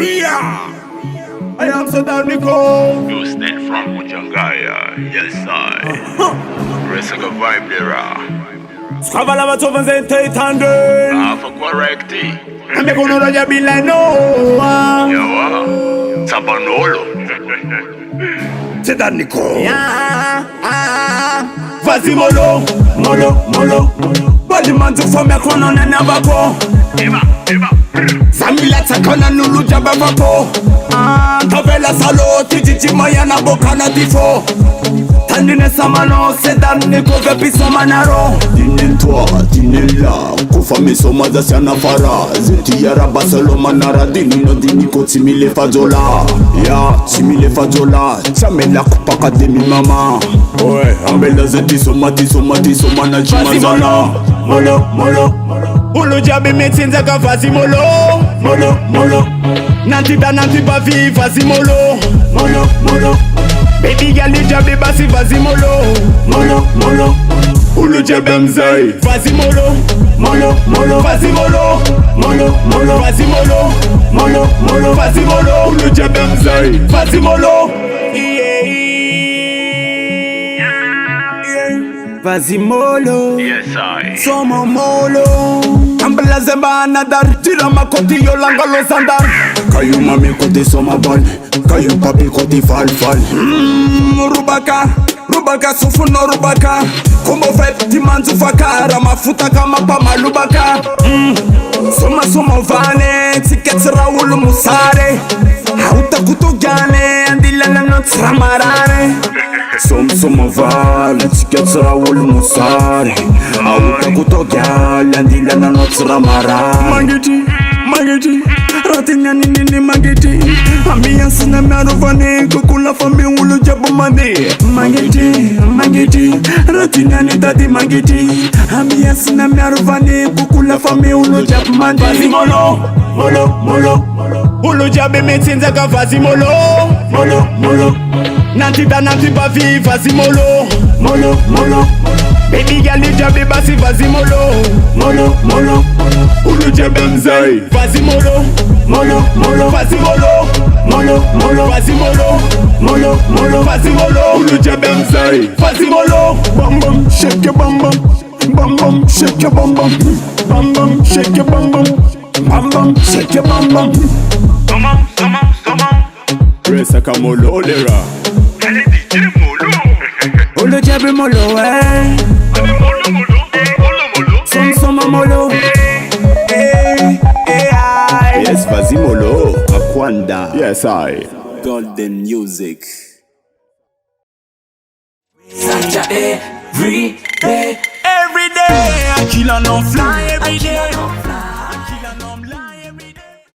Ria. I am so down the cold. You stay from Mujangaya, yes I. Rest of the vibe there. Scavala va to vanze tandem. For correcti. I'm gonna know you be like no. Yawa. Sabanolo. C'est down the cold. Vas-y mollo, mollo, mollo. Body man to form a crown on an abaco. Samila takona nulu jaba vapo. Tavela salo titi mayana bokana tifo. Tandine samano sedan niko vepi somanaro. Dine toi, dine la, kufami soma za siana fara. Zeti yara basalo manara dini no dini ko timile fajola. Ya timile fajola, chamela kupaka demi mama. Oe, ambela zeti soma na chimazala. Molo, molo, ulu jabi metinza ka vazi molo. Molo, molo, nanti ba vi vazi molo. Molo, molo, baby girl you jabi basi vazi molo. Molo, molo, Ulu jabem zai, vazi molo. Molo, molo, vazi molo. Molo, molo, vazi molo. Molo, molo, vazi molo. ulu jabem zai. Vazi molo. Vazi molo. Yes I. Somo molo. Ambela zemba anadar. Tira makoti yo langalo sandar. Kayu mami kote soma bal, kayu papi kote fal. Rubaka, Rubaka sufuno Rubaka. Kombo vibe timanzu fakara. Mafuta kama pama lubaka. Soma vane. Tickets Raul Musare. Hauta kutogane. Andilana not ramarane. Soma vale, tickets Raul Musare. Auta kutogyal, andila na notsra mara. Mageti, ratinya nini mageti. Ambiance na maruvane, kukula fami ulu jabu mande. Mageti, ratinya ni dadi mageti. Ambiance na maruvane, kukula fami ulu jabu mande. Vazi molo, molo, ulu jabu metinza ka vazi molo. Molo, nanti ba vi vazi molo. Molo, baby girl you jabi basi vazi molo. Molo, Ulu jabem zai, vazi molo. Molo, vazi molo. Molo, vazi molo. Molo, vazi molo. ulu jabem zai. Vazi molo. Bam bam, shake your bam bam. Bam bam, shake your bam bam. Bam bam, shake your bam bam. Bam bam, shake your bam bam. Come on. Resa kamolo olera. Elle est DJ Molo. Olo jabi molo Somo molo. Yes, Vazimolo, Akwanda. Yes, I. Golden Music. Sanja every day. Every day I kill and no fly every day.